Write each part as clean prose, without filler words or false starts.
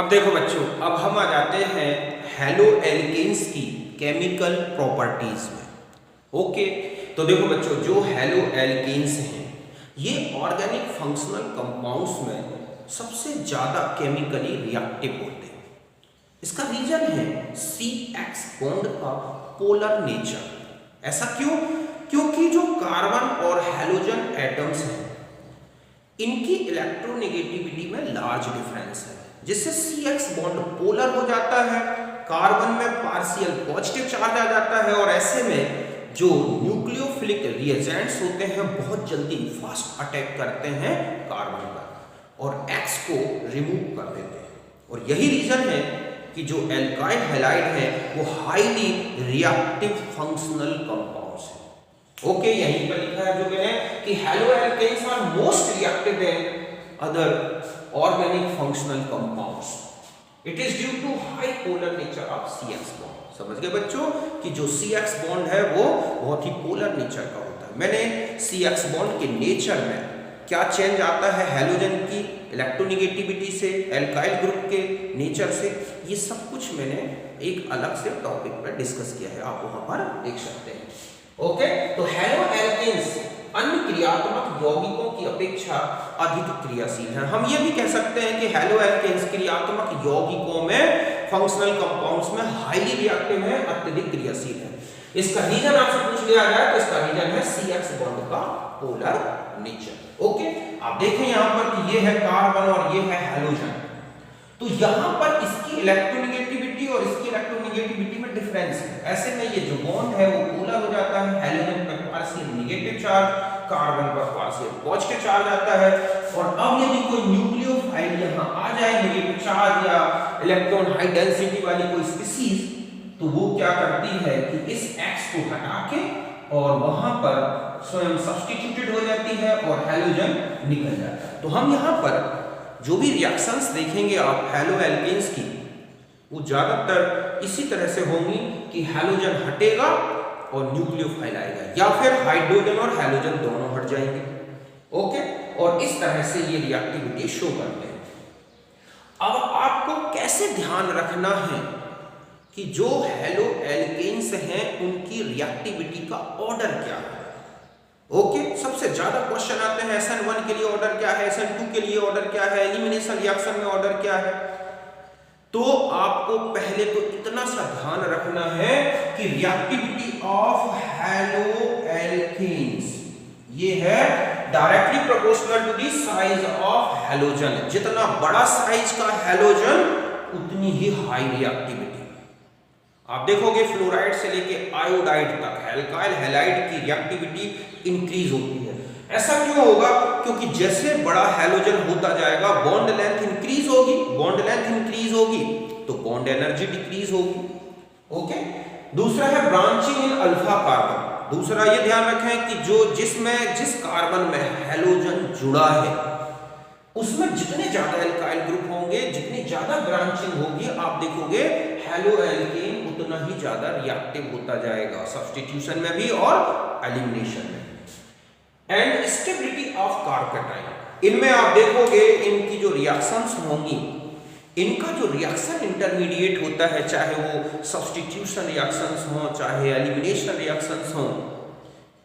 अब देखो बच्चों, अब हम आ जाते हैं हैलो एल्केन्स की केमिकल प्रॉपर्टीज में। ओके, तो देखो बच्चों, जो हैलो एल्केन्स हैं ये ऑर्गेनिक फंक्शनल कंपाउंड्स में सबसे ज्यादा केमिकली रिएक्टिव होते हैं। इसका रीजन है CX बॉन्ड का पोलर नेचर। ऐसा क्यों? क्योंकि जो कार्बन और हैलोजन एटम्स हैं इनकी इलेक्ट्रोनेगेटिविटी में लार्ज डिफरेंस है, जिससे CX बॉन्ड पोलर हो जाता है, कार्बन में पार्शियल पॉजिटिव चार्ज आ जाता है और ऐसे में जो न्यूक्लियोफिलिक रिएजेंट्स होते हैं बहुत जल्दी फास्ट अटैक करते हैं कार्बन पर और X को रिमूव कर देते हैं। और यही रीजन है कि जो एल्काइल हैलाइड है वो हाईली रिएक्टिव फंक्शनल कंपाउंड्स है। ओके, यहीं पर लिखा है जो मैंने कि haloalkanes are most reactive than other organic functional compounds. It is due to high polar nature of CX bond. समझ गए बच्चों कि जो CX बॉन्ड है वो बहुत ही पोलर नेचर का होता है। मैंने CX बॉन्ड के नेचर में क्या चेंज आता है हैलोजन की इलेक्ट्रोनेगेटिविटी से, एल्काइल ग्रुप के नेचर से, ये सब कुछ मैंने एक अलग से टॉपिक पर डिस्कस किया है, आप वहां पर देख सकते हैं। ओके, तो हैलो एल्केन्स अन्य क्रियात्मक यौगिकों की अपेक्षा अधिक क्रियाशील हैं। हम ये भी कह सकते हैं कि हैलो एल्केन्स क्रियात्मक यौगिकों में फंक्शनल कंपाउंड्स में हाईली रिएक्टिव है, अत्यधिक क्रियाशील है। इसका रीजन आपसे पूछ लिया जाए तो इसका रीजन है CX बॉन्ड का पोलर नेचर। ओके, आप देखें यहां पर कि ये है कार्बन और ये है हैलोजन, तो यहां पर इसकी इलेक्ट्रोनेगेटिविटी और इसकी इलेक्ट्रोनेगेटिविटी में डिफरेंस है। ऐसे में ये जो बॉन्ड है वो पोलर हो जाता है, हैलोजन पर पार्शियल नेगेटिव चार्ज, कार्बन पर पार्शियल पॉजिटिव चार्ज आता है। और अब यदि कोई न्यूक्लियोफाइल यहां आ जाए नेगेटिव चार्ज या इलेक्ट्रॉन हाई डेंसिटी वाली कोई स्पीशीज, तो वो क्या करती है कि इस X को हटा के और वहां पर स्वयं सब्स्टिट्यूटेड हो जाती है और हैलोजन निकल जाता है। तो हम यहां पर जो भी रिएक्शंस देखेंगे आप हैलो एल्केन्स की, वो ज्यादातर इसी तरह से होंगी कि हैलोजन हटेगा और न्यूक्लियोफाइल आएगा, या फिर हाइड्रोजन और हैलोजन दोनों हट जाएंगे। ओके, और इस तरह से ये रिएक्टिविटी शो करते हैं। अब आपको कैसे ध्यान रखना है कि जो हैलो एल्केन्स हैं उनकी रिएक्टिविटी का ऑर्डर क्या है। ओके, सबसे ज्यादा क्वेश्चन आते हैं SN1 के लिए ऑर्डर क्या है, SN2 के लिए ऑर्डर क्या है, एलिमिनेशन रिएक्शन में ऑर्डर क्या है। तो आपको पहले तो इतना सा ध्यान रखना है कि रिएक्टिविटी ऑफ हैलो एल्केन्स ये है directly proportional to the size of halogen. जितना बड़ा साइज का हैलोजन उतनी ही हाई रिएक्टिविटी। आप देखोगे फ्लोराइड से लेके आयोडाइड तक एल्काइल हैलाइड की रिएक्टिविटी इंक्रीज होती है। ऐसा क्यों होगा? क्योंकि जैसे बड़ा हैलोजन होता जाएगा बॉन्ड लेंथ इंक्रीज होगी, बॉन्ड लेंथ इंक्रीज होगी तो बॉन्ड एनर्जी डिक्रीज होगी। ओके, दूसरा है ब्रांचिंग इन अल्फा कार्बन। दूसरा ये ध्यान रखें कि जिस कार्बन में हैलोजन जुड़ा है उसमें जितने ज्यादा एल्काइल ग्रुप होंगे, जितनी ज्यादा ब्रांचिंग होगी, आप देखोगे हैलो एल्केन उतना ही ज्यादा रिएक्टिव होता जाएगा, सब्स्टिट्यूशन में भी और एलिमिनेशन में। एंड स्टेबिलिटी ऑफ कार्बोकेटाइन, इनमें आप देखोगे इनकी जो रिएक्शंस होंगी, इनका जो रिएक्शन इंटरमीडिएट होता है, चाहे वो सब्स्टिट्यूशन रिएक्शंस हो चाहे एलिमिनेशन रिएक्शंस हो,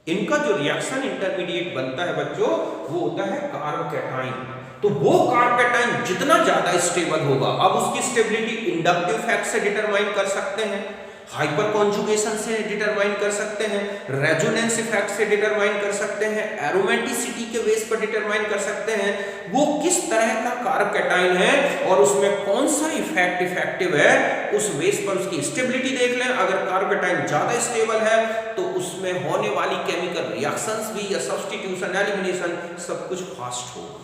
इनका जो रिएक्शन इंटरमीडिएट बनता है बच्चों वो होता है कार्बोकेटाइन। तो वो कार्बोकेटाइन जितना ज्यादा स्टेबल होगा, अब उसकी स्टेबिलिटी इंडक्टिव फैक्ट से डिटरमाइन कर सकते हैं, हाइपर कॉन्जुगेशन से डिटरमाइन कर सकते हैं, रेजोनेंस इफेक्ट से डिटरमाइन कर सकते हैं, एरोमेटिसिटी के बेस पर डिटरमाइन कर सकते हैं वो किस तरह का कार्बोकेटाइन है और उसमें कौन सा इफेक्ट इफेक्टिव है, उस बेस पर उसकी स्टेबिलिटी देख लें। अगर कार्बोकेटाइन ज्यादा स्टेबल है तो उसमें होने वाली केमिकल रिएक्शंस भी या सब्स्टिट्यूशन एलिमिनेशन सब कुछ फास्ट होगा।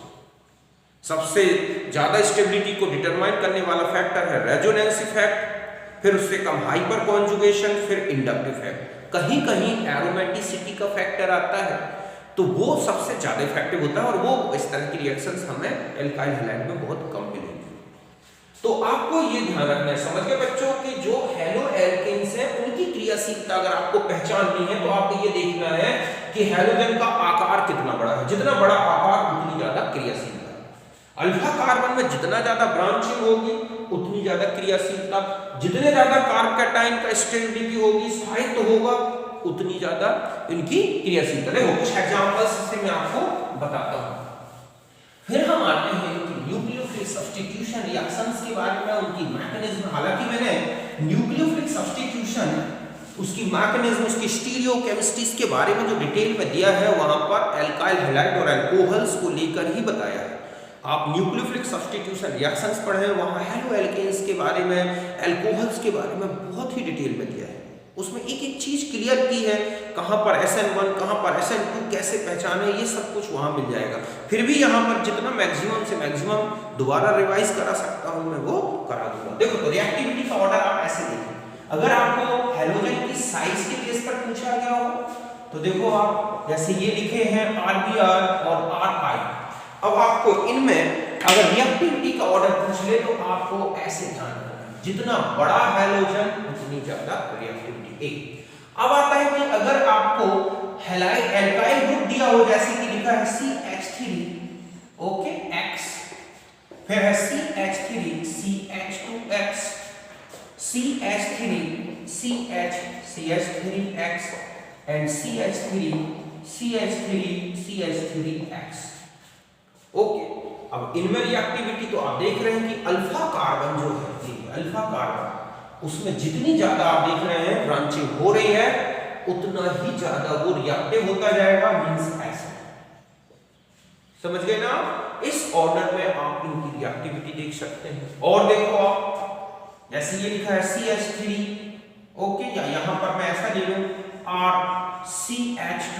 सबसे ज्यादा स्टेबिलिटी को डिटरमाइन करने वाला फैक्टर है रेजोनेंस इफेक्ट, फिर उससे कम हाइपर कॉन्जुगेशन, फिर इंडक्टिव इफेक्ट, कहीं कहीं एरोमेटिसिटी का फैक्टर आता है तो वो सबसे ज्यादा इफेक्टिव होता है और वो इस तरह की रिएक्शंस हमें एल्काइल हैलाइड में बहुत कम मिलेंगी। तो आपको ये ध्यान रखना है, समझ गए बच्चों, कि जो हैलो एल्केन्स हैं उनकी क्रियाशीलता अगर आपको पहचाननी है तो आपको ये देखना है कि हैलोजन का आकार कितना बड़ा है, जितना बड़ा आकार उतनी ज्यादा क्रियाशीलता। अल्फा कार्बन में जितना ज्यादा ब्रांचिंग होगी उतनी ज्यादा क्रियाशीलता, जितने ज्यादा कार्ब कैटायन का स्टेबिलिटी होगी, स्थायित्व होगा, उतनी ज्यादा इनकी क्रियाशीलता। देखो कुछ एग्जांपल्स से मैं आपको बताता हूं। फिर हम आते हैं कि न्यूक्लियोफिलिक सब्स्टिट्यूशन रिएक्शंस के बारे में, उनकी मैकेनिज्म। हालांकि मैंने न्यूक्लियोफिलिक सब्स्टिट्यूशन, उसकी मैकेनिज्म, उसकी स्टीरियोकेमिस्ट्रीज के बारे में जो डिटेल में दिया है वहां पर एल्काइल हैलाइड और अल्कोहल्स को लेकर ही बताया है। आप न्यूक्लियोफिलिक सब्स्टिट्यूशन रिएक्शंस पढ़े, वहां हेलो एल्केन्स के बारे में, अल्कोहल्स के बारे में बहुत ही डिटेल में दिया है। उसमें एक एक चीज क्लियर की है, कहां पर SN1, कहां पर SN2 कैसे पहचाने, ये सब कुछ वहां मिल जाएगा। फिर भी यहां पर जितना मैक्सिमम से मैक्सिमम दोबारा रिवाइज करा सकता हूं मैं, वो करा दूंगा। देखो तो रिएक्टिविटी का ऑर्डर आप ऐसे देखें। अगर आपको हैलोजन की साइज के बेस पर पूछा गया हो तो देखो आप जैसे ये लिखे हैं RBr और RI। अब आपको इनमें अगर रिएक्टिविटी का ऑर्डर पूछ ले तो आपको ऐसे ध्यान रखना, जितना बड़ा हैलोजन उतनी ज्यादा रिएक्टिविटी। अब आता है कि अगर आपको हैलाइड एल्काइल ग्रुप दिया हो, जैसे कि लिखा है CH3, ओके, X, फिर है CH3 CH2X, CH3 CH3X and CH3 CH3X। Okay, अब इनमें रिएक्टिविटी तो आप देख रहे हैं कि अल्फा कार्बन जो है, ये अल्फा कार्बन, उसमें जितनी ज्यादा आप देख रहे हैं ब्रांचिंग हो रही है उतना ही ज्यादा वो रिएक्टिव होता जाएगा, मींस एसिड। समझ गए ना? इस ऑर्डर में आप इनकी रिएक्टिविटी देख सकते हैं। और देखो आप जैसे ये लिखा है CH3, ओके, या यहां पर मैं ऐसा ले लूं CH2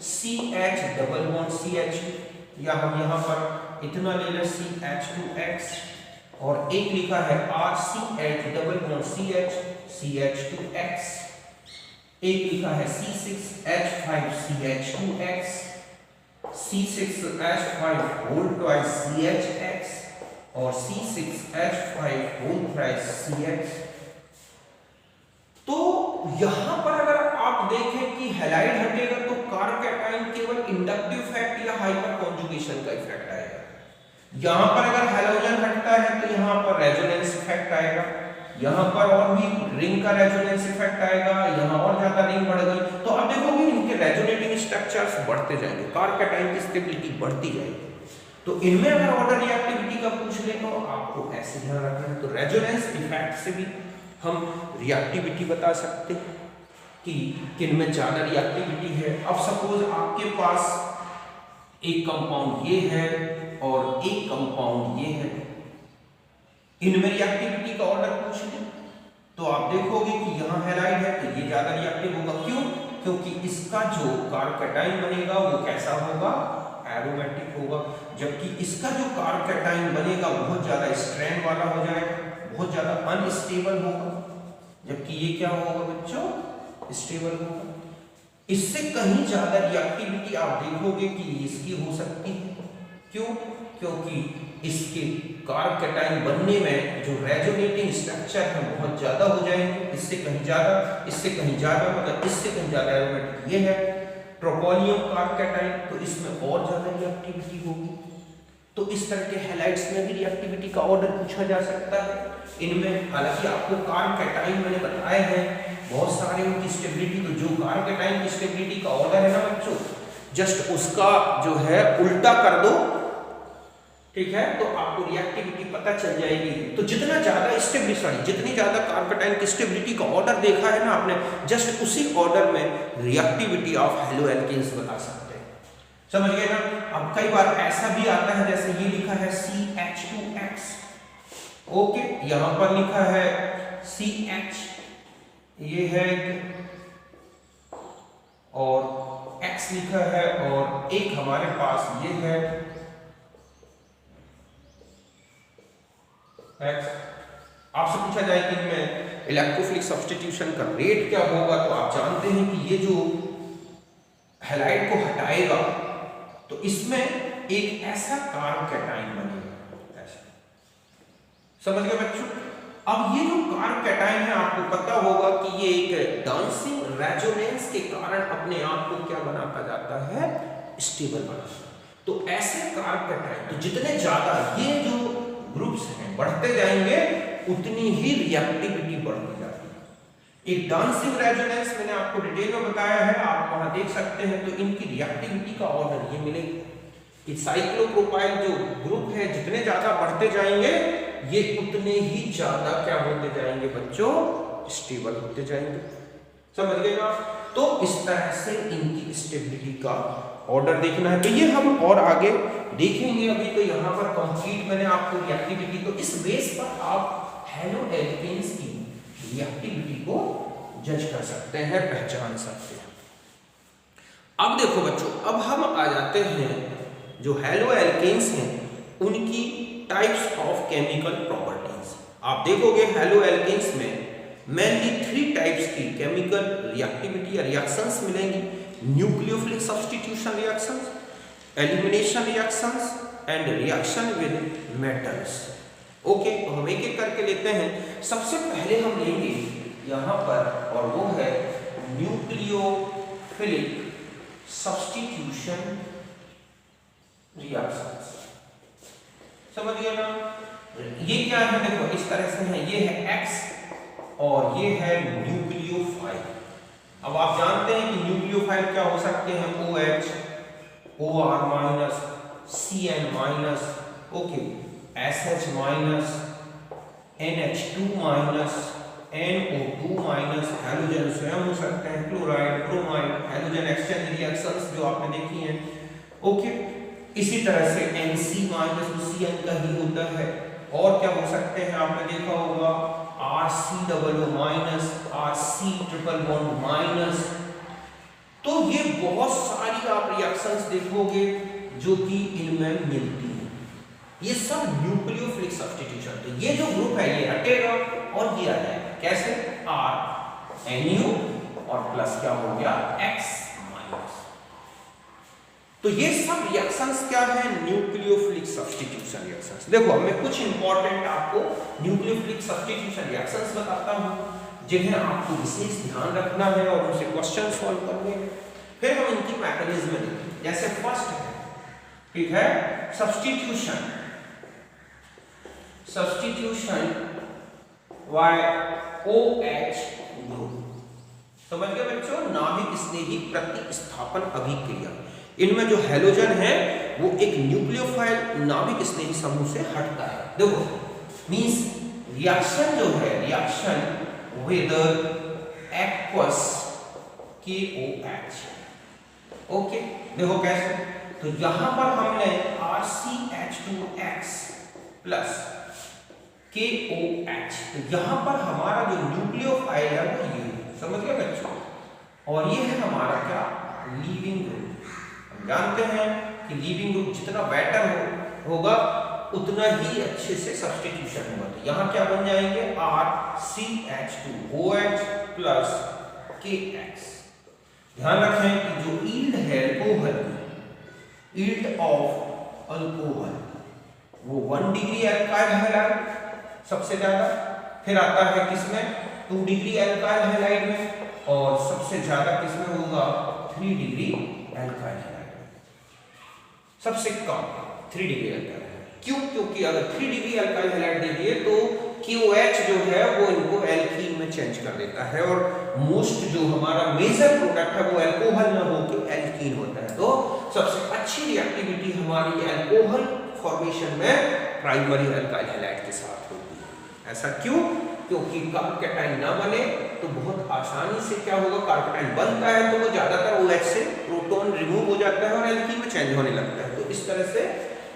CH double bond CH, या हम यहां पर इतना ले लें CH2X, और एक लिखा है RCH double bond CH CH2X, एक लिखा है C6H5 CH2X, C6H5 whole twice CHX, और C6H5 होल ट्वाइस CH। तो यहां पर अगर आप देखें कि हैलाइड हटेगा तो कार्ब कैटायन केवल इंडक्टिव इफेक्ट या हाइपर कॉन्जुगेशन का इफेक्ट आएगा। यहां पर अगर हैलोजन हटता है तो यहां पर रेजोनेंस इफेक्ट आएगा, यहां पर और भी रिंग का रेजोनेंस इफेक्ट आएगा, यहां और ज्यादा रिंग बढ़ गई तो आप देखोगे इनके रेजोनेटिंग स्ट्रक्चर्स बढ़ते जाएंगे, कार्ब कैटायन की स्टेबिलिटी बढ़ती जाएगी। तो इनमें अगर ऑर्डर रिएक्टिविटी का पूछ ले तो आपको ऐसे ध्यान रखना है। तो रेजोनेंस इफेक्ट से भी हम रिएक्टिविटी बता सकते हैं कि किनमें ज्यादा रिएक्टिविटी है। अब सपोज आपके पास एक कंपाउंड ये है और एक कंपाउंड ये है, इनमें रिएक्टिविटी का ऑर्डर पूछ ले तो आप देखोगे कि यहाँ हैलाइड है तो ये ज्यादा रिएक्टिव होगा। क्यों? क्योंकि इसका जो कार्ब कैटायन बनेगा वो कैसा होगा, एरोमेटिक होगा, जबकि इसका जो कार्ब कैटायन बनेगा बहुत ज्यादा स्ट्रैंड वाला हो जाएगा, बहुत ज्यादा अनस्टेबल होगा, जबकि ये क्या होगा बच्चों, स्टेबल होगा। इससे कहीं ज्यादा रिएक्टिविटी आप देखोगे कि इसकी हो सकती है। क्यों? क्योंकि इसके कार्ब कैटायन बनने में जो रेजोनेटिंग स्ट्रक्चर है बहुत ज्यादा हो जाएंगे, इससे कहीं ज्यादा, इससे कहीं ज्यादा, मतलब इससे कहीं ज्यादा एरोमेटिक ये है ट्रोपोनियम कार्ब कैटायन, तो इसमें और ज्यादा रिएक्टिविटी होगी। तो इस तरह के हैलाइड्स में भी रिएक्टिविटी का ऑर्डर पूछा जा सकता है। इनमें हालांकि आपको कार्ब कैटायन मैंने बताए हैं बहुत सारे उनकी स्टेबिलिटी, तो जो कार्ब कैटायन की स्टेबिलिटी का ऑर्डर है ना बच्चों, जस्ट उसका जो है उल्टा कर दो, ठीक है, तो आपको रिएक्टिविटी पता चल जाएगी। तो जितना ज्यादा स्टेबिलिटी, जितनी ज्यादा कार्ब कैटायन की स्टेबिलिटी का ऑर्डर देखा है ना आपने, जस्ट उसी ऑर्डर में रिएक्टिविटी ऑफ हेलो एल्केन्स बता सकते हैं। समझ गए ना? अब कई बार ऐसा भी आता है जैसे ये लिखा है CH2X, ओके, यहां पर लिखा है CH, ये है, और X लिखा है, और एक हमारे पास ये है X। आपसे पूछा जाए कि इनमें इलेक्ट्रोफिलिक सब्स्टिट्यूशन का रेट क्या होगा, तो आप जानते हैं कि ये जो हैलाइड को हटाएगा तो इसमें एक ऐसा कार्ब कैटायन बनेगा, ऐसा। समझ गए बच्चों? अब ये जो कार्ब कैटायन है आपको पता होगा कि ये एक डांसिंग रेजोनेंस के कारण अपने आप को क्या बनाता जाता है, स्टेबल बनाता है। तो ऐसे कार्बोकेटाइन तो जितने ज्यादा ये जो ग्रुप्स हैं बढ़ते जाएंगे उतनी ही रिएक्टिविटी बढ़ती जाती है। एक डांसिंग रेजोनेंस मैंने आपको डिटेल में बताया है, आप वहां देख सकते हैं। तो इनकी रिएक्टिविटी का ऑर्डर ये मिलेगा कि साइक्लोप्रोपाइल जो ग्रुप है जितने ज्यादा बढ़ते जाएंगे ये उतने ही ज्यादा क्या होते जाएंगे बच्चों, स्टेबल होते जाएंगे। समझ गए ना? तो इस तरह से इनकी स्टेबिलिटी का ऑर्डर देखना है। तो ये हम और आगे देखेंगे। अभी तो यहाँ पर कंप्लीट मैंने आपको रिएक्टिविटी, तो इस बेस पर आप हैलोएल्केन्स की रिएक्टिविटी को जज कर सकते हैं, पहचान सकते हैं। अब देखो बच्चों, अब हम आ जाते हैं जो हैलोएल्केन्स हैं उनकी टाइप्स ऑफ केमिकल प्रॉपर्टीज। आप देखोगे हैलोएल्केन्स में मेनली 3 टाइप्स की केमिकल रिएक्टिविटी या रिएक्शंस मिलेंगी। Nucleophilic substitution reactions, elimination reactions and reaction with metals. Okay, तो हम एक एक करके लेते हैं। सबसे पहले हम लेंगे यहाँ पर, और वो है न्यूक्लियोफिलिक सब्स्टिट्यूशन रिएक्शंस। समझ गए ना? ये क्या है? देखो इस तरह से है, ये है X और ये है न्यूक्लियोफाइल। अब आप जानते हैं कि न्यूक्लियोफाइल क्या हो सकते हैं? OH, OR minus, CN minus, okay, SH minus, NH2 minus, NO2 minus, halogen स्वयं हो सकते हैं, chloride, bromide, halogen exchange reactions जो आपने देखी हैं। ओके, इसी तरह से NC माइनस तो CN का ही होता है। और क्या हो सकते हैं? आपने देखा होगा RCOO minus, RC triple bond minus. तो ये बहुत सारी आप रिएक्शंस देखोगे जो कि इनमें मिलती हैं। ये सब न्यूक्लियोफिलिक सब्स्टिट्यूशन। तो ये जो ग्रुप है ये हटेगा और ये आ जाएगा। कैसे? R NU और प्लस क्या हो गया? X minus. तो ये सब रिएक्शंस क्या है? Nucleophilic substitution reactions. देखो मैं कुछ इंपॉर्टेंट आपको न्यूक्लियोफिलिक सब्स्टिट्यूशन रिएक्शंस बताता हूं जिन्हें आपको विशेष ध्यान रखना है और उनसे क्वेश्चन सॉल्व करने हैं। फिर हम इनकी मैकेनिज्म देखेंगे। जैसे फर्स्ट है, ठीक है, सब्स्टिट्यूशन बाय OH ग्रुप। समझ गए बच्चों? नाभिक स्नेही प्रतिस्थापन अभिक्रिया। इनमें जो हैलोजन है वो एक न्यूक्लियोफाइल नाभिक स्नेही समूह से हटता है। देखो मींस रिएक्शन जो है, reaction with aqueous KOH। Okay, देखो कैसे? तो यहां पर हमने RCH2X प्लस KOH, तो यहां पर हमारा जो न्यूक्लियोफाइल है वो ये, समझ गए बच्चों? और ये है हमारा क्या? Leaving group. हम जानते हैं कि लीविंग ग्रुप जितना बेटर होगा उतना ही अच्छे से सब्स्टिट्यूशन होगा। तो यहाँ क्या बन जाएंगे? RCH2OH plus KX। ध्यान रखें कि जो यील्ड है अल्कोहल, यील्ड ऑफ अल्कोहल वो 1 डिग्री एल्काइल हैलाइड सबसे ज्यादा, फिर आता है किसमें? 2 डिग्री एल्काइल हैलाइड में, और सबसे ज्यादा किसमें होगा? 3 डिग्री एल्काइल हैलाइड में। सबसे कम 3 डिग्री एल्काइल। क्यों? क्योंकि अगर 3 डिग्री एल्काइल हैलाइड दे दिए तो KOH जो है वो इनको एल्कीन में चेंज कर देता है, और मोस्ट जो हमारा मेजर प्रोडक्ट है वो अल्कोहल ना होकर एल्कीन होता है। तो सबसे अच्छी रिएक्टिविटी हमारी अल्कोहल फॉर्मेशन में प्राइमरी एल्काइल हैलाइड के साथ होती है। ऐसा क्यों? क्योंकि कार्बोकेटाइन ना बने तो बहुत आसानी से क्या होगा? कार्बोकेटाइन बनता है तो वो ज्यादातर OH से प्रोटॉन रिमूव हो जाता है और एल्कीन में चेंज होने लगता है। तो इस तरह से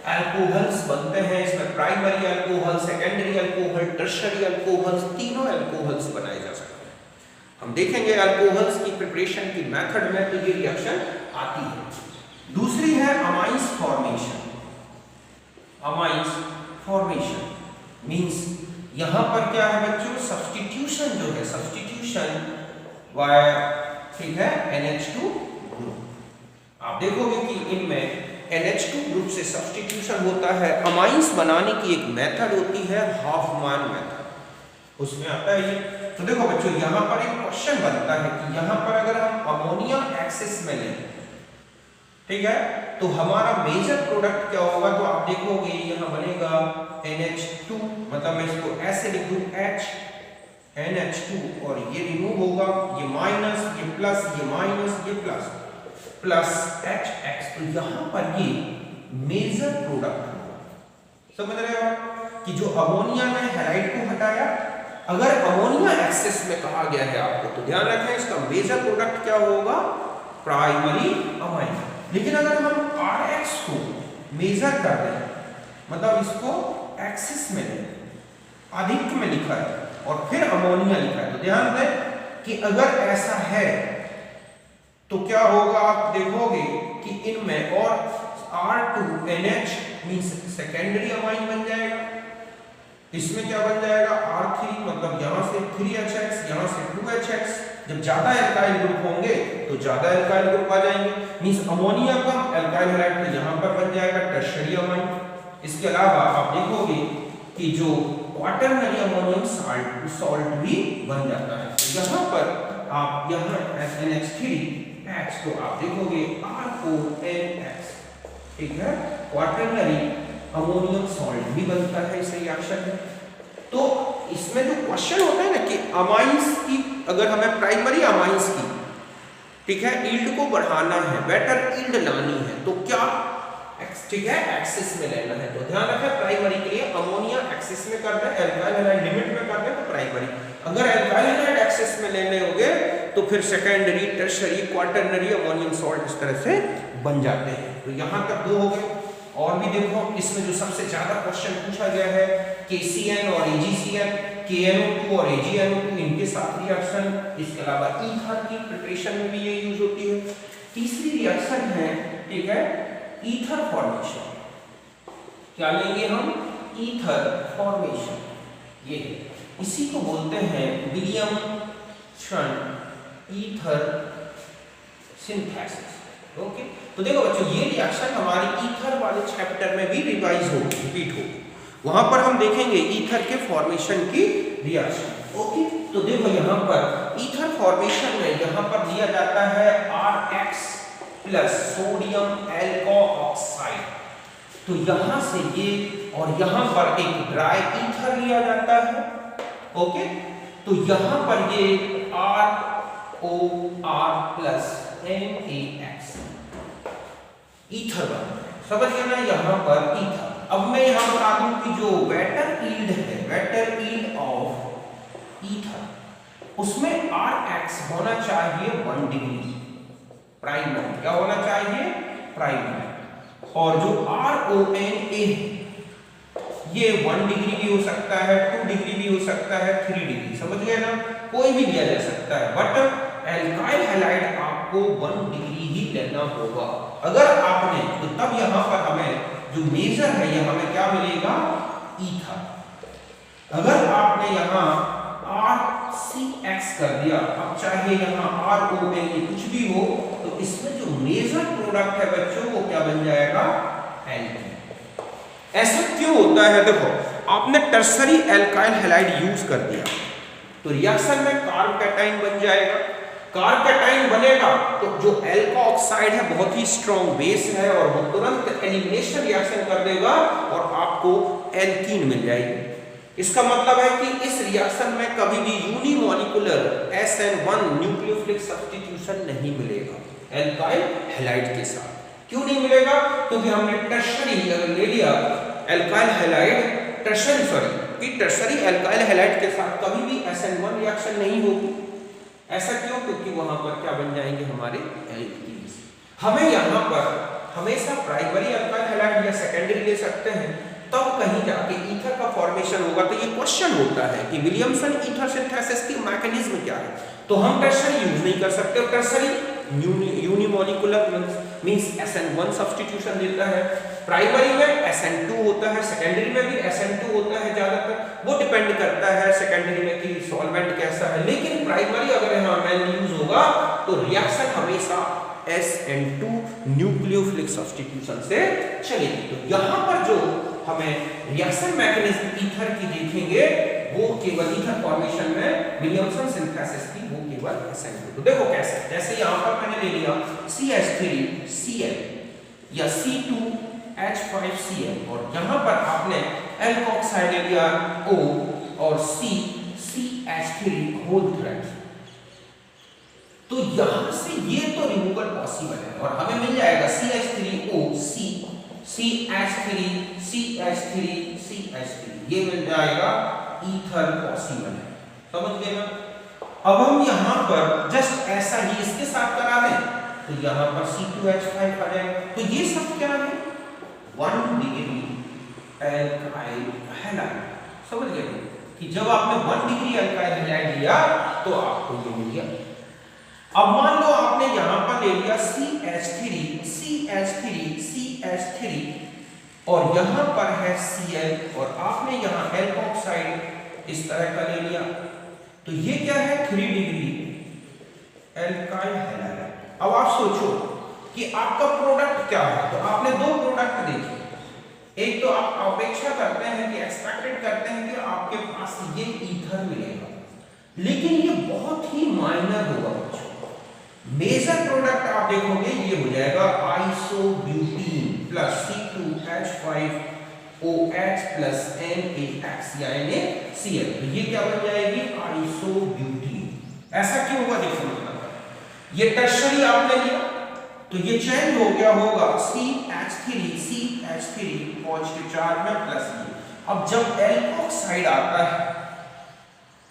अल्कोहल्स बनते हैं। इसमें primary alcohol, secondary alcohol, tertiary alcohols, तीनों अल्कोहल्स बनाए जा सकते हैं। हम देखेंगे अल्कोहल्स की प्रिपरेशन की मेथड में तो ये रिएक्शन आती है। दूसरी है amines formation. Amines formation means यहां पर क्या है बच्चों? सब्स्टिट्यूशन जो है, सब्स्टिट्यूशन बाय, ठीक है, NH2 ग्रुप। आप देखोगे कि इनमें NH2 ग्रुप से सब्स्टिट्यूशन होता है। अमाइंस बनाने की एक मेथड होती है हॉफमैन मेथड, उसमें आता है ये। तो देखो बच्चों यहां पर एक क्वेश्चन बनता है कि यहां पर अगर हम अमोनिया एक्सिस में लें, ठीक है, तो हमारा मेजर प्रोडक्ट क्या होगा, तो आप देखोगे यहाँ बनेगा NH2, मतलब मैं इसको ऐसे लिख दूं H NH2 और ये रिमूव होगा, ये माइनस, ये प्लस, ये माइनस, ये प्लस, प्लस HX। तो यहाँ पर ये मेजर प्रोडक्ट होगा। समझ रहे हो कि जो अमोनिया ने हैलाइड को हटाया, अगर अमोनिया एक्सेस में कहा गया है आपको, तो ध्यान रखें इसका मेजर प्रोडक्ट क्या होगा, प्राइमरी अमाइन। लेकिन अगर हम RX को मेजर कर दें, मतलब इसको एक्सिस में लें, अधिक में लिखा है और फिर अमोनिया लिखा है, तो ध्यान दें कि अगर ऐसा है तो क्या होगा, आप देखोगे कि इनमें और R2NH मींस सेकेंडरी अमाइन बन जाएगा, इसमें क्या बन जाएगा R3, मतलब यहां से 3HX, यहां से 2HX। जब ज्यादा एल्काइल ग्रुप होंगे तो ज्यादा एल्काइल ग्रुप आ जाएंगे, मींस अमोनिया कम एल्काइल हैलाइड तो यहां पर बन जाएगा टर्शियरी अमाइन। इसके अलावा आप देखोगे कि जो क्वाटरनरी अमोनियम सॉल्ट भी बन जाता है। तो यहां पर आप यहां NH3H तो आप देखोगे R4NX, ठीक है, क्वाटरनरी अमोनियम सॉल्ट भी बनता है इस रिएक्शन में। तो इसमें जो क्वेश्चन होता है ना कि अमाइंस की, अगर हमें प्राइमरी अमाइंस की, ठीक है, यील्ड को बढ़ाना है, बेटर यील्ड लानी है, तो क्या ठीक है एक्सिस में लेना है। तो ध्यान रखें प्राइमरी के लिए अमोनिया एक्सिस में कर रहे हैं, एल्काइल हैलाइड लिमिट में कर रहे हैं, तो प्राइमरी। अगर एल्काइल हैलाइड एक्सिस में लेने होंगे तो फिर secondary, tertiary, quaternary ammonium salt इस तरह से बन जाते हैं। तो यहाँ तक दो हो गए। और भी देखो इसमें जो सबसे ज्यादा क्वेश्चन पूछा गया है KCN और AgCN, KNO2 और AgNO2 इनके साथ रिएक्शन, इसके अलावा ईथर की प्रिपरेशन में भी ये यूज होती है। तीसरी रिएक्शन है, ठीक है, ईथर फॉर्मेशन। क्या लेंगे हम, ईथर फॉर्मेशन। ये इसी को बोलते हैं विलियमसन ईथर सिंथेसिस। ओके, तो देखो बच्चों ये रिएक्शन हमारी ईथर वाले चैप्टर में भी रिवाइज होगी, रिपीट होगी, वहां पर हम देखेंगे ईथर के फॉर्मेशन की रिएक्शन। ओके, तो देखो यहाँ पर ईथर फॉर्मेशन में यहाँ पर दिया जाता है RX प्लस सोडियम एल्कोऑक्साइड। तो यहां से ये और यहां पर एक ड्राई ईथर लिया जाता है। ओके, तो यहां पर ये ROR प्लस NaX ईथर बनता है। समझ गए ना, यहां पर ईथर। अब मैं यहां बता दूं कि जो वेटर यील्ड है, वेटर यील्ड ऑफ ईथर, उसमें RX होना चाहिए 1 डिग्री प्राइमरी। क्या होना चाहिए, प्राइमरी। और जो RONA ये 1 डिग्री भी हो सकता है, 2 डिग्री भी हो सकता है, 3 डिग्री। समझ गए ना, कोई भी दिया जा सकता है, बट एल्काइल हैलाइड आपको 1 डिग्री ही लेना होगा। अगर आपने, तो तब यहां पर हमें जो मेजर है ये हमें क्या मिलेगा, ईथर। अगर आपने यहां RCX कर दिया, अब चाहे यहां RONA कुछ भी हो, तो इसमें जो मेजर प्रोडक्ट है बच्चों वो क्या बन जाएगा, एल्कीन। ऐसा क्यों होता है, देखो आपने टर्सरी एल्काइल हैलाइड यूज कर दिया तो रिएक्शन में कार्बोकैटाइन बन जाएगा। कार्बोकैटाइन बनेगा तो जो एल्कोऑक्साइड है बहुत ही स्ट्रॉन्ग बेस है और वो तुरंत एलिमिनेशन रिएक्शन कर देगा और आपको एल्कीन मिल जाएगी। इसका मतलब है कि इस रिएक्शन में कभी भी यूनिमॉलिक्यूलर SN1 न्यूक्लियोफिलिक सब्स्टिट्यूशन नहीं मिलेगा एल्काइल हैलाइड के साथ। क्यों नहीं मिलेगा, क्योंकि हमने टर्शरी ले लिया alkyl halide, tertiary alkyl halide के साथ कभी भी SN1 रिएक्शन नहीं होगी। ऐसा क्यों, क्योंकि वहां पर क्या बन जाएंगे हमारे एल्कीन्स। हमें यहां पर हमेशा प्राइमरी एल्काइल हैलाइड या सेकेंडरी ले सकते हैं, तब कहीं जाके ईथर का फॉर्मेशन होगा। तो ये क्वेश्चन होता है कि विलियमसन ईथर सिंथेसिस की मैकेनिज्म क्या है। तो हम टर्शरी यूज नहीं कर सकते, tertiary unimolecular means SN1 substitution देता है, प्राइमरी में SN2 होता है, सेकेंडरी में भी SN2 होता है ज्यादातर, वो डिपेंड करता है सेकेंडरी में कि सॉल्वेंट कैसा है। लेकिन प्राइमरी अगर यहाँ मैन यूज होगा तो रिएक्शन हमेशा SN2 न्यूक्लियोफिलिक सब्स्टिट्यूशन से चलेगी। तो यहाँ पर जो हमें रिएक्शन मैकेनिज्म ईथर की देखेंगे वो केवल ईथर फॉर्मेशन में विलियमसन सिंथेसिस की वो केवल SN2। तो देखो कैसे, जैसे यहाँ पर मैंने ले लिया CH3Cl, या C2H5Cl, और यहाँ पर आपने एल्कोक्साइड ले लिया O और CH3 होल थ्रेड। तो यहां से ये तो रिमूवल पॉसिबल है और हमें मिल जाएगा CH3O CH3 ये मिल जाएगा ईथर पॉसिबल है। समझ गए ना? अब हम यहाँ पर जस्ट ऐसा ही इसके साथ करा दें तो यहाँ पर C2H5 आ जाएगा। तो ये सब क्या है? 1 डिग्री एल्काइल हैलाइड। समझ गए कि जब आपने 1 डिग्री एल्काइल हैलाइड लिया तो आपको ये मिल गया। अब मान लो आपने यहां पर ले लिया CH3 और यहां पर है Cl और आपने यहां एल्कोक्साइड इस तरह का ले लिया, तो ये क्या है? 3 डिग्री एल्काइल हैलाइड। अब आप सोचो कि आपका प्रोडक्ट क्या है, तो आपने दो प्रोडक्ट देखे। एक तो आप अपेक्षा करते हैं कि एक्सपेक्टेड करते हैं कि आपके पास ये ईथर मिलेगा, लेकिन ये बहुत ही माइनर होगा बच्चों। मेजर प्रोडक्ट आप देखोगे ये हो जाएगा isobutene plus C2H5OH plus NaX यानी Cl। तो ये क्या बन जाएगी? आइसोब्यूटीन। ऐसा क्यों हुआ? देखो मतलब ये टर्शरी आपने लिया तो ये चेंज हो गया होगा CH3 पॉजिटिव चार्ज में प्लस ये। अब जब एल्कोक्साइड आता है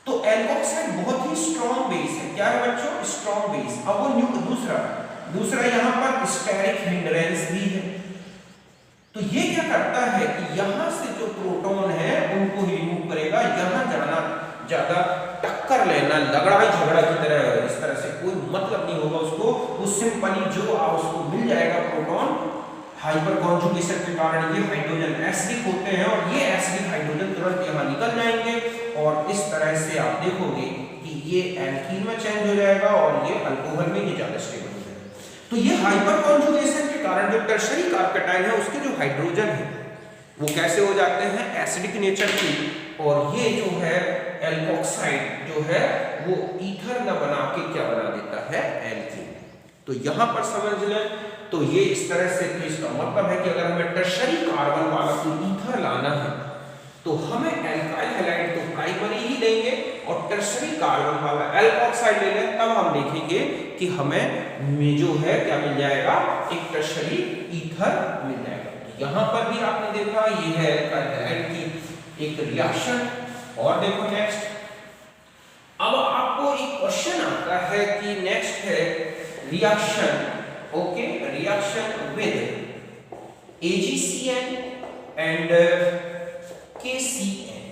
तो एल्कोक्साइड बहुत ही स्ट्रॉन्ग बेस है। क्या है बच्चों? Strong base. अब वो दूसरा यहाँ पर स्टेरिक हिंड्रेंस भी है। तो ये क्या करता है कि यहाँ से जो प्रोटॉन है उनको ही रिमूव करेगा। यहाँ जाना ज्यादा टक्कर लेना लगड़ा झगड़ा की तरह इस तरह से कोई मतलब नहीं होगा उसको। वो सिंपली जो उसको मिल जाएगा प्रोटॉन, हाइपर कॉन्जुगेशन के कारण ये हाइड्रोजन एसिडिक होते हैं और ये एसिडिक हाइड्रोजन तुरंत यहाँ निकल जाएंगे और इस तरह से आप देखोगे कि ये एल्कीन में चेंज हो जाएगा और ये अल्कोहल में ये ज्यादा स्टेबल हो जाएगा। तो ये हाइपर कॉन्जुगेशन के कारण जो टर्शरी कार्बोकेटाइन है उसके जो हाइड्रोजन है वो कैसे हो जाते हैं? एसिडिक नेचर की, और ये जो है एल्कोक्साइड जो है वो ईथर न बना के क्या बना देता है? एल्कीन। तो यहाँ पर समझ लें तो ये इस तरह से, तो इसका मतलब है कि अगर हमें टर्शरी कार्बन वाला कोई ईथर लाना है तो हमें एल्काइल हैलाइड तो प्राइमरी ही लेंगे और टर्शरी कार्बन वाला एल्कोक्साइड ले लें, तब हम देखेंगे कि हमें जो है क्या मिल जाएगा? एक टर्शरी ईथर मिल जाएगा। यहाँ पर भी आपने देखा ये है एल्काइल हैलाइड की एक रिएक्शन। और देखो नेक्स्ट, अब आपको एक क्वेश्चन आता है कि नेक्स्ट है reaction, okay, reaction with AgCN and KCN,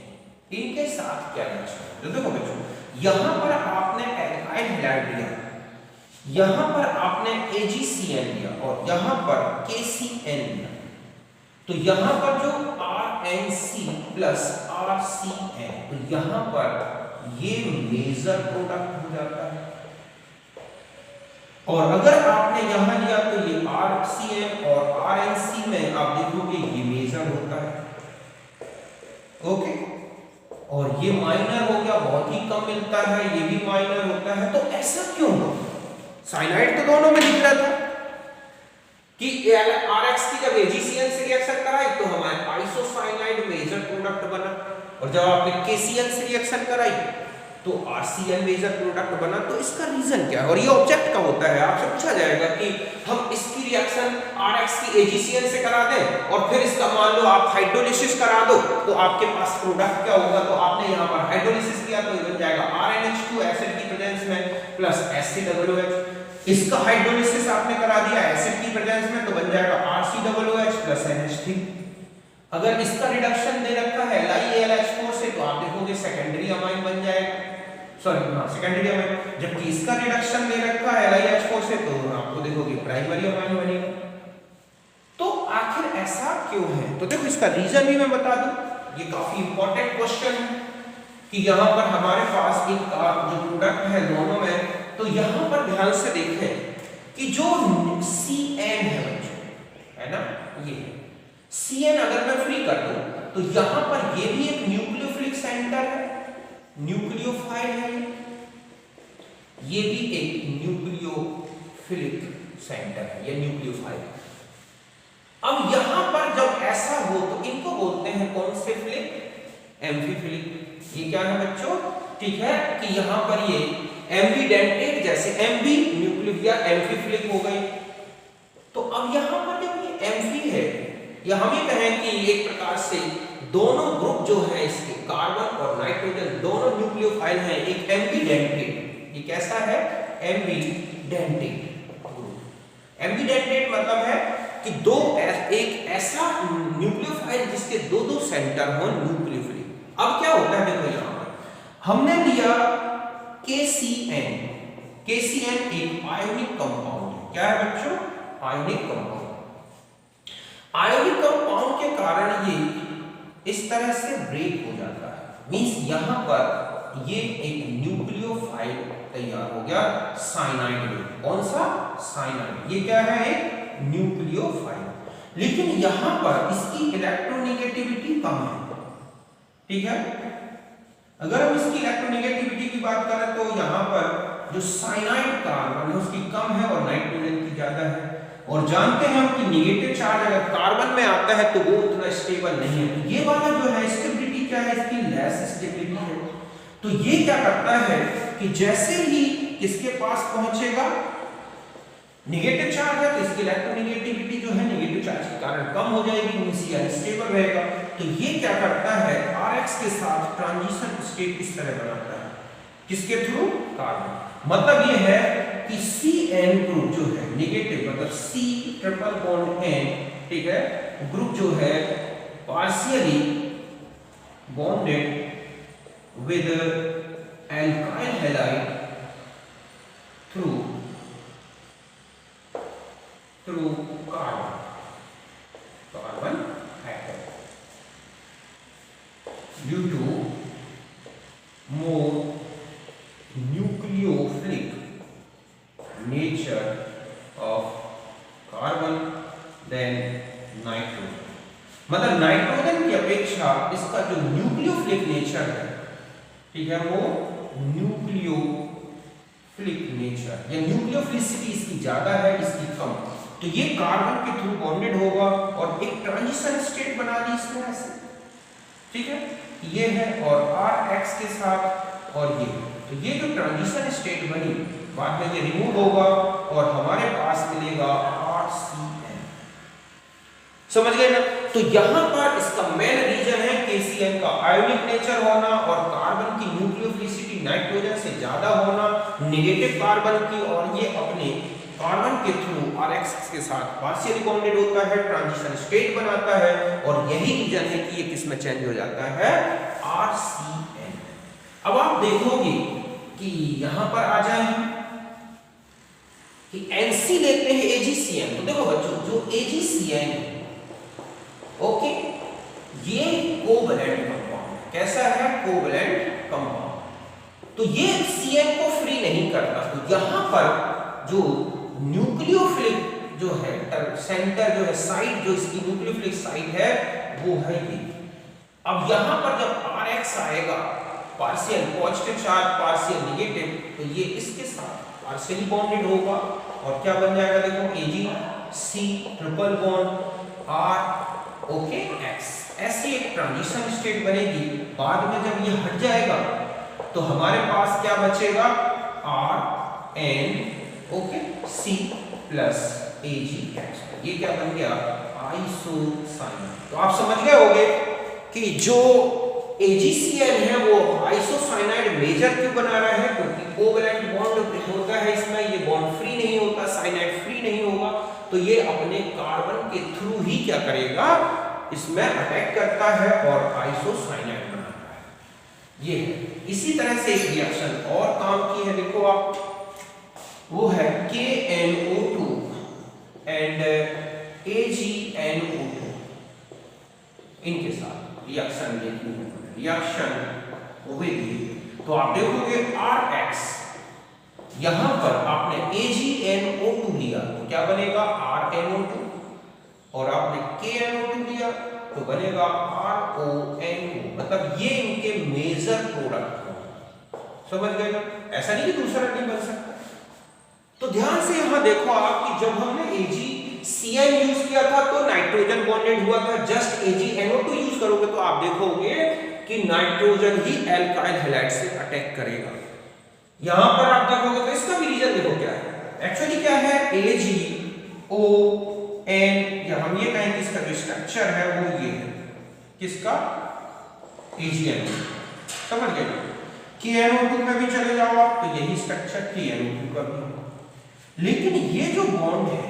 इनके साथ क्या रिएक्शन? तो देखो बच्चों, यहां पर आपने एल्काइल हैलाइड लिया, यहां पर आपने AgCN लिया और यहां पर KCN लिया, तो यहां पर जो RNC प्लस RCN, तो यहां पर ये मेजर प्रोडक्ट हो जाता है। और अगर आपने यहां लिया तो ये RCN और RNC में आप देखोगे ये मेजर होता है, ओके। और ये माइनर हो गया, बहुत ही कम मिलता है, ये भी माइनर होता है। तो ऐसा क्यों हो? साइनाइड तो दोनों में दिख रहा था कि RX की जब AgCN से रिएक्शन कराई तो हमारे आइसोसाइनाइड मेजर प्रोडक्ट बना, और जब आपने KCN से रिएक्शन कराई तो RCN मेजर प्रोडक्ट बना। तो इसका रीजन क्या है? और ये ऑब्जेक्ट का होता है, आपसे पूछा जाएगा कि हम इसकी रिएक्शन RX की AgCN से करा दें और फिर इसका मान लो आप हाइड्रोलिसिस करा दो तो आपके पास प्रोडक्ट क्या होगा? तो आपने यहाँ पर हाइड्रोलिसिस किया तो ये बन जाएगा RNH2 एसिड की प्रेजेंस में प्लस HCOOH। इसका हाइड्रोलिसिस आपने करा दिया एसिड की प्रेजेंस में तो बन जाएगा RCOOH प्लस NH3। अगर इसका रिडक्शन दे रखा है LiAlH4 से तो आप देखोगे सेकेंडरी अमाइन बन जाएगा, सेकेंडरी अमाइन। जबकि इसका रिडक्शन दे रखा है LiH4 से तो आपको देखोगे प्राइमरी अमाइन बनेगा। तो आखिर ऐसा क्यों है? तो देखो इसका रीजन भी मैं बता दूं, ये काफी इंपॉर्टेंट क्वेश्चन है कि यहाँ पर हमारे पास एक जो प्रोडक्ट है दोनों में, तो यहाँ पर ध्यान से देखें कि जो CN है ना, ये CN अगर मैं फ्री कर दूं तो यहाँ पर ये भी एक न्यूक्लियोफिलिक सेंटर है, न्यूक्लियोफाइल है, ये भी एक न्यूक्लियोफिलिक सेंटर है, ये न्यूक्लियोफाइल। अब यहां पर जब ऐसा हो तो इनको बोलते हैं कौन से फ्लिक, एम्फीफ्लिक। ये क्या है बच्चों, ठीक है, कि यहां पर ये एम्बीडेंटेड, जैसे एम्बी न्यूक्लियोफिलिक या एम्फीफ्लिक हो गई। तो अब यहां पर जब ये एम्फी है, या हम ये कहें कि एक प्रकार से दोनों ग्रुप जो है इसके कार्बन और नाइट्रोजन दोनों न्यूक्लियोफाइल हैं, एक एम्बीडेंटेड। ये कैसा है, एम्बीडेंटेड ग्रुप। एम्बीडेंटेड मतलब है कि एक ऐसा न्यूक्लियोफाइल जिसके दो दो सेंटर हो न्यूक्लियोफिलिक। अब क्या होता है, देखो यहां पर हमने लिया KCN। KCN एक आयोनिक कंपाउंड है। क्या है बच्चों, आयोनिक कंपाउंड। आयोनिक कंपाउंड के कारण ये इस तरह से ब्रेक हो जाता है, मींस यहां पर ये एक न्यूक्लियोफाइल तैयार हो गया साइनाइड में। कौन सा, साइनाइड। ये क्या है, एक न्यूक्लियोफाइल। लेकिन यहां पर इसकी इलेक्ट्रोनेगेटिविटी कम है, ठीक है। अगर हम इसकी इलेक्ट्रोनेगेटिविटी की बात करें तो यहां पर जो साइनाइड कार्बन है उसकी कम है और नाइट्रोजन की ज्यादा है। और जानते हैं हम कि नेगेटिव चार्ज अगर कार्बन में आता है तो वो उतना स्टेबल नहीं है। तो ये वाला जो है स्टेबिलिटी क्या है, इसकी लेस स्टेबिलिटी है। तो ये क्या करता है कि जैसे ही किसके पास पहुंचेगा, नेगेटिव चार्ज है तो इसकी इलेक्ट्रोनेगेटिविटी जो है नेगेटिव चार्ज के कारण कम हो जाएगी, मींस ये अनस्टेबल रहेगा। तो ये क्या करता है, RX के साथ ट्रांजिशन स्टेट इस तरह बनाता है, किसके थ्रू, कार्बन। मतलब ये है कि CN ग्रुप जो है नेगेटिव, मतलब C ट्रिपल बॉन्ड N, ठीक है, ग्रुप जो है partially bonded with alkyl halide through carbon atom due to more nucleophilic nature of carbon than nitrogen. मतलब नाइट्रोजन की अपेक्षा इसका जो न्यूक्लियोफिलिक नेचर है, ठीक है, वो न्यूक्लियोफिलिक नेचर या न्यूक्लियोफिलिसिटी इसकी ज्यादा है, इसकी कम। तो ये कार्बन के थ्रू बॉन्डेड होगा और एक ट्रांजिशन स्टेट बना दी इस तरह से, ठीक है, ये है, और RX के साथ और ये। तो ये जो ट्रांजिशन स्टेट बनी बाद में ये रिमूव होगा और हमारे पास मिलेगा RCN। समझ गए ना। तो यहां पर इसका मेन रीजन है KCN का आयोनिक नेचर होना और कार्बन की न्यूक्लियोफिलिसिटी नाइट्रोजन से ज्यादा होना, नेगेटिव कार्बन की, और ये अपने कार्बन के थ्रू RX के साथ पार्शियली बॉन्डेड होता है, ट्रांजिशन स्टेट बनाता है, और यही रीजन है कि ये किस में चेंज हो जाता है, RCN। अब आप देखोगे कि यहां पर आ जाए हम कि NC लेते हैं AgCN। तो देखो बच्चों, जो AgCN है, ओके, ये कोवैलेंट कंपाउंड। कैसा है, कोवैलेंट कंपाउंड। तो ये CN को फ्री नहीं करता। तो यहां पर जो न्यूक्लियोफिलिक जो है सेंटर जो है साइड, जो इसकी न्यूक्लियोफिलिक साइड है वो है ये। अब यहां पर जब RX आएगा, partial positive charge partial negative, तो ये इसके साथ पार्शियली बॉन्डेड होगा और क्या बन जाएगा, देखो AgC triple bond R, okay, X। ऐसी एक ट्रांजिशन स्टेट बनेगी। बाद में जब ये हट जाएगा तो हमारे पास क्या बचेगा, RN, okay, C plus AgX। ये क्या बन गया, आइसोसाइनाइड। तो आप समझ गए होंगे कि जो AgCN है वो आइसोसाइनाइड मेजर क्यों बना रहा है, क्योंकि कोवैलेंट बॉन्ड होता है इसमें, ये बॉन्ड फ्री नहीं होता, साइनाइड फ्री नहीं होगा। तो ये अपने कार्बन के थ्रू ही क्या करेगा, इसमें अटैक करता है और आइसोसाइनाइड बनाता है। ये इसी तरह से एक रिएक्शन और काम की है, देखो आप, वो है KNO2 एंड AgNO2, इनके साथ रिएक्शन देखनी है, रिएक्शन होगी। तो आप देखोगे RX, यहां पर आपने AgNO2 लिया तो क्या बनेगा, RNO2, और आपने KNO2 लिया तो बनेगा RONO। मतलब ये इनके मेजर प्रोडक्ट हो। समझ गए ना, ऐसा नहीं कि दूसरा नहीं बन सकता। तो ध्यान से यहां देखो आप कि जब हमने AgCN CN यूज किया था तो नाइट्रोजन बॉन्डेड हुआ था, जस्ट AgNO2 यूज करोगे तो आप देखोगे कि नाइट्रोजन ही एल्काइल हैलाइड से अटैक करेगा। यहां पर आप देखोगे तो इसका भी रीजन देखो क्या है, एक्चुअली क्या है AgON, या हम ये कहेंगे इसका जो स्ट्रक्चर है वो ये है, किसका AgNO, समझ गए। KNO2 में भी चले जाओ आप तो यही स्ट्रक्चर KNO2 का भी होगा, लेकिन ये जो बॉन्ड है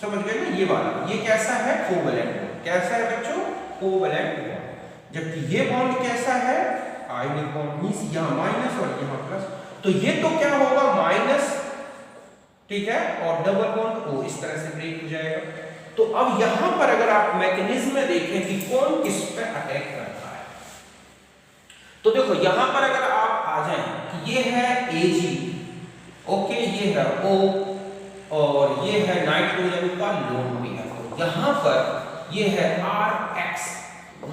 समझ गए ना, ये वाला ये कैसा है कोवैलेंट, कैसा है बच्चों कोवैलेंट बॉन्ड, जबकि ये बॉन्ड कैसा है आयनिक बॉन्ड, मींस यहां माइनस और यहां प्लस, तो ये तो क्या होगा माइनस, ठीक है, और डबल बॉन्ड O इस तरह से ब्रेक हो जाएगा। तो अब यहां पर अगर आप मैकेनिज्म में देखें कि कौन किस पे अटैक करता है, तो देखो यहां पर अगर आप आ जाएं कि ये है Ag, ओके, ये है O और ये है नाइट्रोजन का लोन पेयर, तो यहां पर ये है RX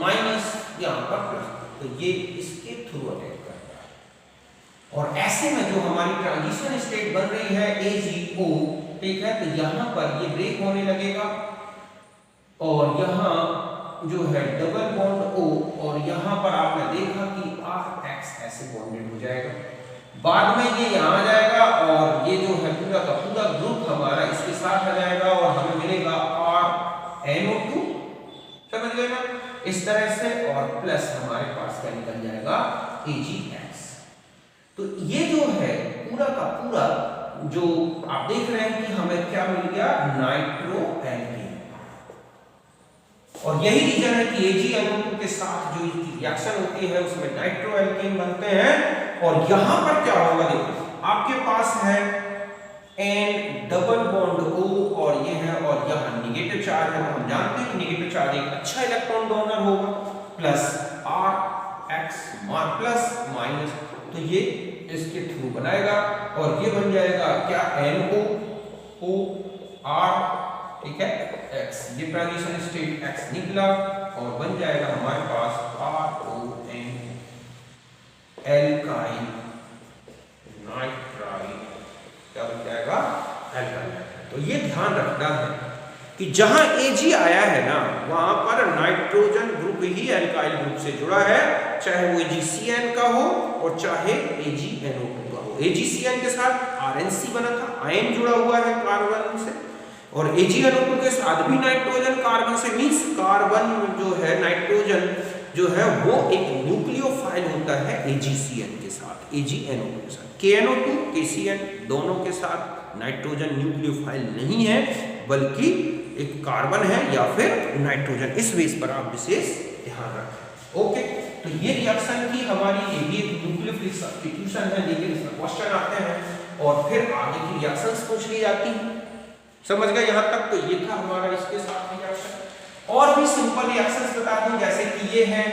माइनस यहां पर प्लस, तो ये इसके थ्रू अटैक करता है। और ऐसे में जो हमारी ट्रांजिशन स्टेट बन रही है AgO, ठीक है, तो यहां पर ये ब्रेक होने लगेगा और यहां जो है डबल बॉन्ड O, और यहां पर आपने देखा कि RX ऐसे बॉन्डेड हो जाएगा, बाद में ये यहां आ जाएगा और ये जो है पूरा का पूरा ग्रुप हमारा इसके साथ आ जाएगा और हमें मिलेगा RNO2, समझ गए ना, इस तरह से, और प्लस हमारे पास क्या निकल जाएगा AgX। तो ये जो है पूरा का पूरा जो आप देख रहे हैं कि हमें क्या मिल गया नाइट्रो एल्केन, और यही रीजन है कि AgNO2 के साथ जो रिएक्शन होती है उसमें नाइट्रो एल्केन बनते हैं। और यहां पर क्या होगा देखो, आपके पास है N डबल बॉन्ड O और ये है, और यहां नेगेटिव चार्ज है, हम जानते हैं कि नेगेटिव चार्ज एक अच्छा इलेक्ट्रॉन डोनर होगा, प्लस RX प्लस माइनस, तो ये इसके थ्रू बनाएगा और ये बन जाएगा क्या NO OR, ठीक है, X, ये ट्रांजिशन स्टेट X निकला और बन जाएगा हमारे पास RON एल्काइल नाइट्राइल, क्या बन जाएगा एल्काइल। तो ये ध्यान रखना है कि जहां Ag आया है ना वहां पर नाइट्रोजन ग्रुप ही एल्काइल ग्रुप से जुड़ा है, चाहे वो AgCN का हो और चाहे AgNO2 का हो। AgCN के साथ RNC बना था, आयन जुड़ा हुआ है कार्बन से, और AgNO2 के साथ भी नाइट्रोजन कार्बन से, मींस कार्बन जो है नाइट्रोजन जो है वो एक न्यूक्लियोफाइल होता है AgCN के साथ, AgNO2 के साथ। KNO2 KCN दोनों के साथ नाइट्रोजन न्यूक्लियोफाइल नहीं है बल्कि एक कार्बन है या फिर नाइट्रोजन, इस बेस पर आप विशेष ध्यान रखें। ओके, तो ये रिएक्शन की हमारी ये भी एक न्यूक्लियोफिलिक सब्स्टिट्यूशन है, लेकिन इसमें क्वेश्चन आते हैं और फिर आगे की रिएक्शंस पूछ ली जाती हैं, समझ गए यहां तक। तो ये था हमारा इसके साथ रिएक्शन। और भी सिंपल रिएक्शंस बता दूं, जैसे कि ये है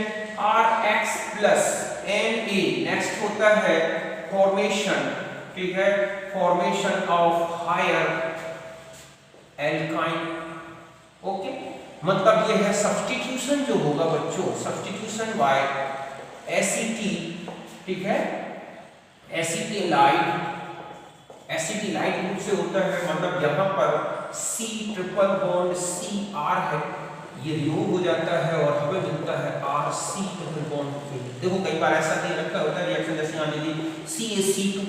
RX प्लस Na, नेक्स्ट होता है फॉर्मेशन, ठीक है, formation of higher alkyne, okay, मतलब ये है सब्स्टिट्यूशन जो होगा बच्चों, सब्स्टिट्यूशन बाय एसिटी, ठीक है, एसिटिलाइड ग्रुप से होता है, मतलब यहाँ पर C ट्रिपल बॉन्ड Cr है, ये रिमूव हो जाता है और हमें मिलता है RC ट्रिपल बॉन्ड। देखो कई बार ऐसा नहीं लगता होता है रिएक्शन, जैसे यहाँ लीजिए CaC2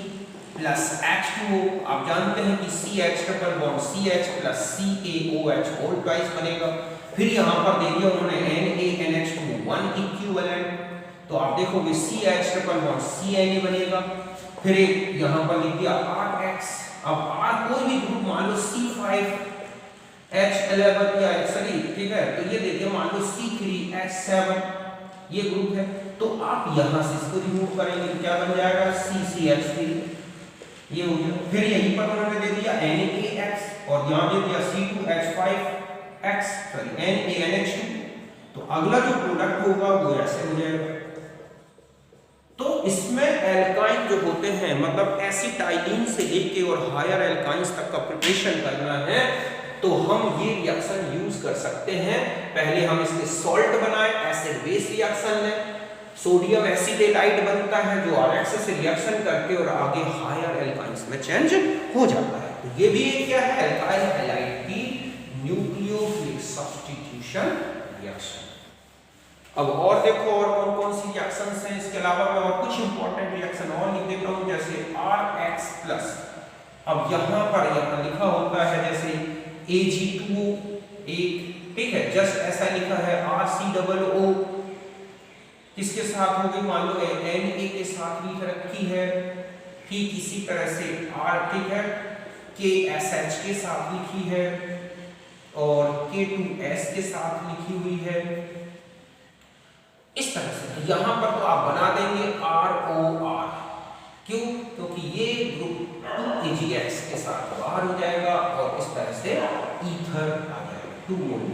प्लस H2O, आप जानते हैं कि CH triple bond CH plus CaOH whole twice बनेगा, फिर यहाँ पर दे दिया उन्होंने NaNH2 1 इक्विवेलेंट, तो आप देखोगे CH ट्रिपल बॉन्ड CNA बनेगा, फिर एक यहाँ पर लिख दिया RX, अब R कोई भी ग्रुप मान लो C5H11 या सॉरी, ठीक है, तो ये देखिए मान लो C3H7 ये ग्रुप है, तो आप यहाँ से इसको रिमूव करेंगे तो क्या बन जाएगा CCH3, ये हो गया। फिर यहीं पर उन्होंने दे दिया NaX और यहाँ दे दिया C2H5X सॉरी NaNH2, तो अगला जो प्रोडक्ट होगा वो ऐसे हो जाएगा। तो इसमें एल्काइन जो होते हैं, मतलब एसिटाइलिन से लेके और हायर एल्काइंस तक का प्रिपरेशन करना है, तो हम ये रिएक्शन यूज कर सकते हैं। पहले हम इसके सॉल्ट बनाए, एसिड बेस रिएक्शन लें, सोडियम एसिटेलाइट बनता है जो RX से रिएक्शन करके और आगे हायर एल्काइंस में चेंज हो जाता है। तो ये भी एक क्या है, एल्काइल हैलाइड की न्यूक्लियोफिलिक सब्स्टिट्यूशन रिएक्शन। अब और देखो और कौन कौन सी रिएक्शंस हैं, इसके अलावा मैं और कुछ इंपॉर्टेंट रिएक्शन और लिख देता हूं, जैसे RH+। अब यहाँ पर यहाँ लिखा होता है जैसे Ag2O, एक ठीक है, जस्ट ऐसा लिखा है RCOO, किसके साथ हो गई, मान लो Na के साथ लिख रखी है, ठीक इसी तरह से R ठीक है KSH के साथ लिखी है और K2S के साथ लिखी हुई है, इस तरह से। यहाँ पर तो आप बना देंगे ROR, क्यों, क्योंकि ये ग्रुप 2AgX के साथ बाहर हो जाएगा और इस तरह से ईथर आ जाएगा 2 मोल।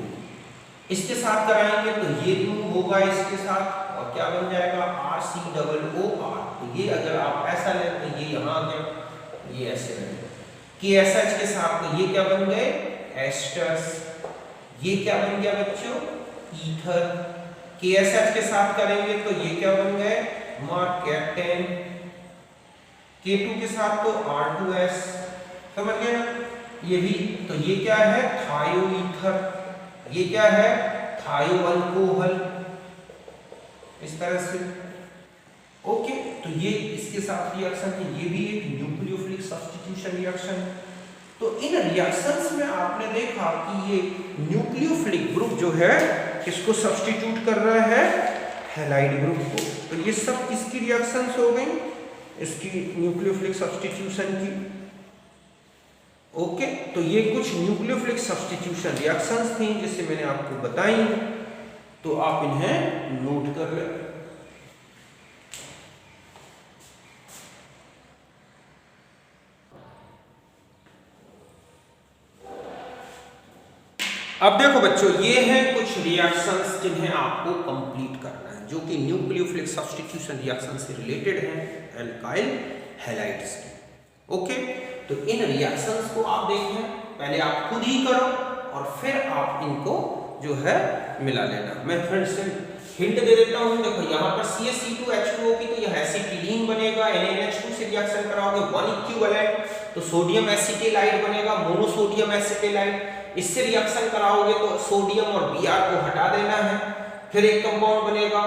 इसके साथ कराएंगे तो ये 2 होगा इसके साथ और क्या बन जाएगा RCOOR। तो ये अगर आप ऐसा लें तो ये यहाँ आ गया, ये ऐसे रहेगा। KSH के साथ तो ये क्या बन गए एस्टर्स, ये क्या बन गया बच्चों ईथर। KSH के साथ करेंगे तो ये क्या बन गए मार्केटेन। K2 के साथ तो R2S, समझ गए ना, ये भी। तो ये क्या है थायोईथर, ये क्या है थायो अल्कोहल, इस तरह से। ओके, तो ये इसके साथ रिएक्शन है, ये भी एक न्यूक्लियोफिलिक सब्स्टिट्यूशन रिएक्शन। तो इन रिएक्शंस में आपने देखा कि ये न्यूक्लियोफिलिक ग्रुप जो है किसको सब्स्टिट्यूट कर रहा है हैलाइड ग्रुप को। तो ये सब किसकी रिएक्शंस हो गई, इसकी न्यूक्लियोफिलिक सब्स्टिट्यूशन की। ओके, तो ये कुछ न्यूक्लियोफिलिक सब्स्टिट्यूशन रिएक्शंस थी जिसे मैंने आपको बताई, तो आप इन्हें नोट कर लें। अब देखो बच्चों, ये हैं कुछ रिएक्शंस जिन्हें आपको कंप्लीट करना है, जो कि न्यूक्लियोफिलिक सब्स्टिट्यूशन रिएक्शन से रिलेटेड हैं एल्काइल हैलाइड्स की। ओके, तो इन रिएक्शंस को आप देखें, पहले आप खुद ही करो और फिर आप इनको जो है मिला लेना। मैं फिर से हिंट दे देता हूँ, देखो यहाँ पर CaC2H2O की तो यह एसिटिलीन बनेगा, NaNH2 से रिएक्शन कराओगे 1 इक्विवेलेंट तो सोडियम एसिटेलाइड बनेगा, मोनोसोडियम एसिटेलाइड। इससे रिएक्शन कराओगे तो सोडियम और Br को हटा देना है, फिर एक कंपाउंड बनेगा।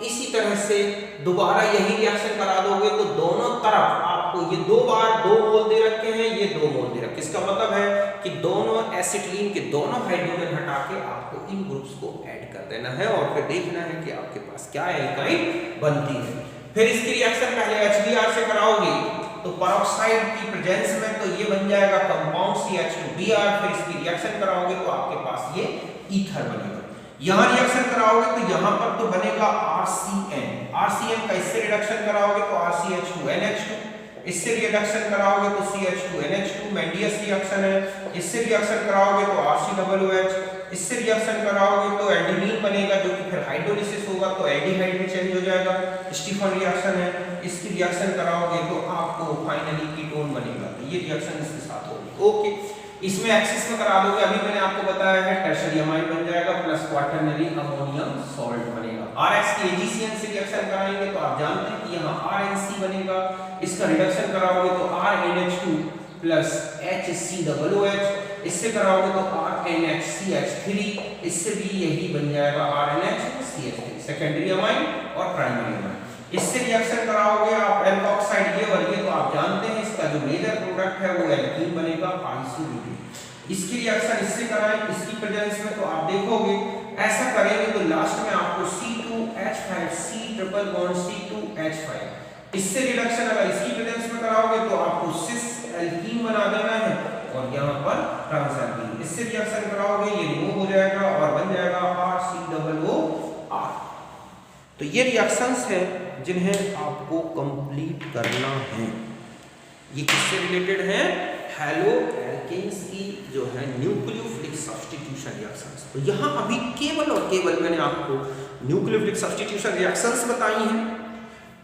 इसी तरह से दोबारा यही रिएक्शन करा दोगे तो दोनों तरफ आपको ये 2 बार 2 मोल दे रखे हैं, ये 2 मोल दे रखे। इसका मतलब है कि दोनों एसिटिलीन के दोनों हाइड्रोजन हटा के आपको इन ग्रुप्स को ऐड कर देना है और फिर देखना है कि आपके पास क्या एल्काइन बनती है। फिर इसकी रिएक्शन पहले HBr से कराओगे तो पेरोक्साइड की प्रेजेंस में तो ये बन जाएगा कंपाउंड CH2Br। फिर इसकी रिएक्शन कराओगे तो आपके पास ये ईथर बनेगा। यहाँ रिएक्शन कराओगे तो यहाँ पर तो बनेगा RCN का इससे रिडक्शन कराओगे तो RCH2NH2, इससे रिडक्शन कराओगे तो CH2NH2, मेंडियस रिएक्शन है। इससे रिएक्शन कराओगे तो RCOOH, इससे रिएक्शन कराओगे तो एल्डिनीन बनेगा जो कि फिर हाइड्रोलिसिस होगा तो एल्डिहाइड में चेंज हो जाएगा, स्टीफन रिएक्शन है। इसकी रिएक्शन कराओगे तो आपको फाइनली कीटोन बनेगा, तो ये रिएक्शन इसके साथ होगी। ओके, इसमें एक्सिस में करा दोगे, अभी मैंने आपको बताया है टर्शियरी अमाइन बन जाएगा प्लस क्वाटरनरी अमोनियम सॉल्ट बनेगा। RX की AgCN से रिएक्शन कराएंगे तो आप जानते हैं कि यहाँ RNC बनेगा, इसका रिडक्शन कराओगे तो RNH2 प्लस HCOOH, इससे कराओगे तो RNHCH3, इससे भी यही बन जाएगा RNHCH3, सेकेंडरी अमाइन और प्राइमरी अमाइन। इससे रिएक्शन कराओगे आप एल्कोक्साइड ये और ये, तो आप जानते हैं इसका जो मेजर प्रोडक्ट है वो एल्कीन बनेगा आइसोब्यूटेन। इसकी रिएक्शन इससे कराएं इसकी प्रेजेंस में तो आप देखोगे ऐसा करेंगे तो लास्ट में आपको C2H5 C triple bond C2H5, इससे रिडक्शन अगर इसकी प्रेजेंस में कराओगे तो आपको सिस एल्कीन बना देना है और यहाँ पर ट्रांस एल्कीन। इससे रिएक्शन कराओगे ये रिमूव हो जाएगा और बन जाएगा RCOOR। तो ये रिएक्शंस हैं जिन्हें आपको कंप्लीट करना है। ये किससे रिलेटेड हैं हैलो एल्केन्स की जो है न्यूक्लियोफिलिक सब्स्टिट्यूशन रिएक्शंस। तो यहाँ अभी केवल और केवल मैंने आपको न्यूक्लियोफिलिक सब्स्टिट्यूशन रिएक्शंस बताई हैं।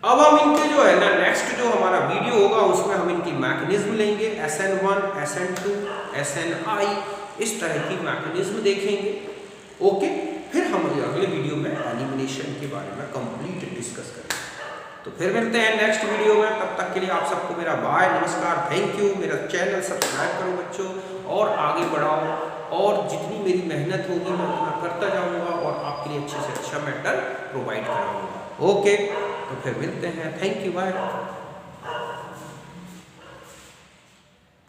अब हम इनके जो है ना नेक्स्ट जो हमारा वीडियो होगा उसमें हम इनकी मैकेनिज्म लेंगे, SN1 SN2 SNI, इस तरह की मैकेनिज्म देखेंगे। ओके, फिर हम अगले वीडियो में एलिमिनेशन के बारे में कंप्लीट डिस्कस करेंगे। तो फिर मिलते हैं नेक्स्ट वीडियो में, तब तक के लिए आप सबको मेरा बाय, नमस्कार, थैंक यू। मेरा चैनल सब्सक्राइब करो बच्चों और आगे बढ़ाओ। और जितनी मेरी मेहनत होगी मैं उतना करता जाऊँगा और आपके लिए अच्छे से अच्छा मैटर प्रोवाइड कराऊँगा। ओके, तो फिर मिलते हैं। Thank you, bye.